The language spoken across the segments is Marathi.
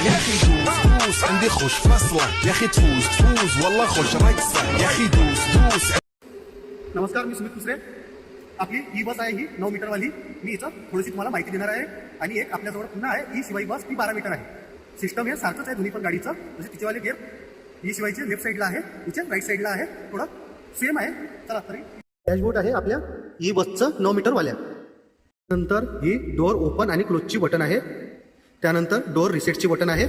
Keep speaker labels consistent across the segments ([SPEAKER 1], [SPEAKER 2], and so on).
[SPEAKER 1] يا اخي دوس دوس عندي خوش فصلة يا اخي تفوز تفوز والله خوش رقصة يا اخي دوس دوس.
[SPEAKER 2] नमस्कार, मी सुमित कुसरे. आपली ही बस आहे, ही 9 मीटरवाली. मी इथं थोडीशी तुम्हाला माहिती देणार आहे. आणि एक आपल्याजवळ पुन्हा आहे ही शिवाई बस, ती 12 मीटर आहे. सिस्टम हे सारखंच आहे दोन्ही पण गाडीचं. म्हणजे तिचेवाले गेअर ही शिवायची लेफ्ट साईडला आहे, तिचे राईट साईडला आहे, थोडं सेम आहे. चला तरी डॅशबोर्ड आहे आपल्या ई बसचं 9 मीटरवाल्या. नंतर ही डोअर ओपन आणि क्लोजची बटन आहे. त्यानंतर डोअर रिसेटची बटन आहे.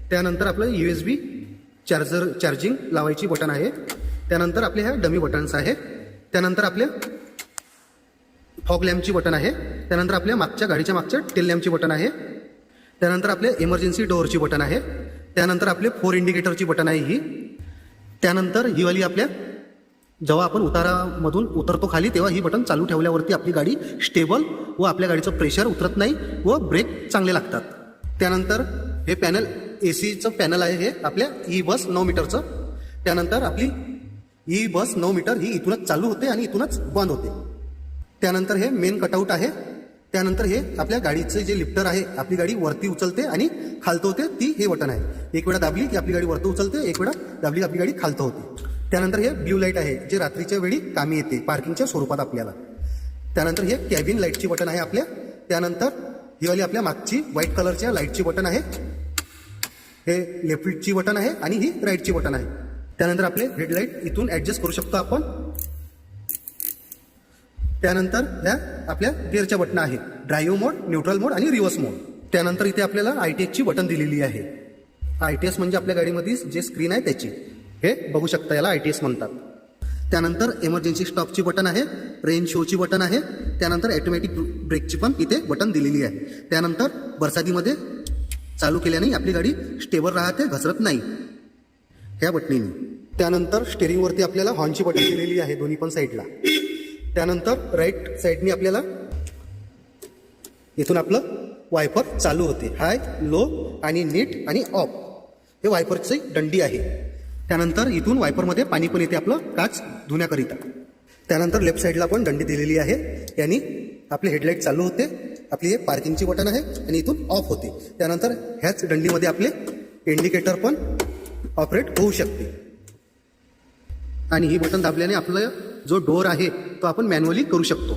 [SPEAKER 2] त्यानंतर आपलं USB चार्जिंग लावायची बटन आहे. त्यानंतर आपले ह्या डमी बटन्स आहे. त्यानंतर आपले फॉग लॅम्पची बटन आहे. त्यानंतर आपल्या गाडीच्या मागच्या टेल लॅम्पची बटन आहे. त्यानंतर आपले इमर्जन्सी डोअरची बटन आहे. त्यानंतर आपले 4 इंडिकेटरची बटन आहे ही. त्यानंतर ही वाली आपल्या जेव्हा आपण उतारामधून उतरतो खाली तेव्हा ही बटन चालू ठेवल्यावरती आपली गाडी स्टेबल व आपल्या गाडीचं प्रेशर उतरत नाही व ब्रेक चांगले लागतात. त्यानंतर हे पॅनल ACचं पॅनल आहे, हे आपल्या ई बस 9 मीटरचं. त्यानंतर आपली ही बस 9 मीटर ही इथूनच चालू होते आणि इथूनच बंद होते. त्यानंतर हे मेन कटआउट आहे. त्यानंतर हे आपल्या गाडीचे जे लिफ्टर आहे, आपली गाडी वरती उचलते आणि खालतं होते, ती हे बटन आहे. एक वेळा दाबली की आपली गाडी वरती उचलते, एक वेळा दाबली की आपली गाडी खालतं होते. त्यानंतर हे ब्ल्यू लाईट आहे, जे रात्रीच्या वेळी कामी येते पार्किंगच्या स्वरूपात आपल्याला. त्यानंतर हे कॅबिन लाईटची बटन आहे आपल्या. त्यानंतर ही वाली आपल्या मागची व्हाईट कलरच्या लाईटची बटन आहे. हे लेफ्टची बटन आहे आणि ही राईटची बटन आहे. त्यानंतर आपले हेडलाईट इथून ॲडजस्ट करू शकतो आपण. त्यानंतर ह्या आपल्या गिअरच्या बटन आहे, ड्राईव्ह मोड, न्यूट्रल मोड आणि रिव्हर्स मोड. त्यानंतर इथे आपल्याला ITSची बटन दिलेली आहे. ITS म्हणजे आपल्या गाडीमध्ये जे स्क्रीन आहे त्याची, हे बघू शकता, याला ITS म्हणतात. त्यानंतर इमर्जन्सी स्टॉपची बटन आहे, रेन शोची बटन आहे. त्यानंतर ऑटोमॅटिक ब्रेकची पण इथे बटन दिलेली आहे. त्यानंतर बरसातीमध्ये चालू केल्याने आपली गाडी स्टेबल राहते, घसरत नाही ह्या बटणीने. त्यानंतर स्टेरिंगवरती आपल्याला हॉर्नची बटन दिलेली आहे दोन्ही पण साईडला. त्यानंतर राईट साईडनी आपल्याला इथून आपलं वायपर चालू होते, हाय, लो आणि नीट आणि ऑफ, हे वायपरची दंडी आहे. त्यानंतर इथून वायपरमध्ये पाणी पण येते आपलं काच धुण्याकरिता. त्यानंतर लेफ्ट साईडला पण दंडी दिलेली आहे, यांनी आपले हेडलाईट चालू होते. आपली हे पार्किंगची बटन आहे आणि इथून ऑफ होते. त्यानंतर ह्याच दंडीमध्ये आपले इंडिकेटर पण ऑपरेट होऊ शकते. आणि ही बटन दाबल्याने आपला जो डोअर आहे तो आपण मॅन्युअली करू शकतो.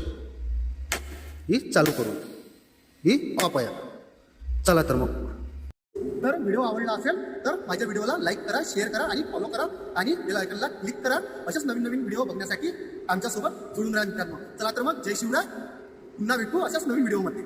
[SPEAKER 2] ही चालू करून, ही ऑफ आहे. चला तर मग, तर व्हिडिओ आवडला असेल तर माझ्या व्हिडिओला लाईक करा, शेअर करा आणि फॉलो करा आणि बेल आयकॉनला क्लिक करा. अशाच नवीन नवीन व्हिडिओ बघण्यासाठी आमच्यासोबत जुळून राहा मित्रांनो. चला तर मग, जय शिवराय. पुन्हा भेटू अशाच नवीन व्हिडिओमध्ये.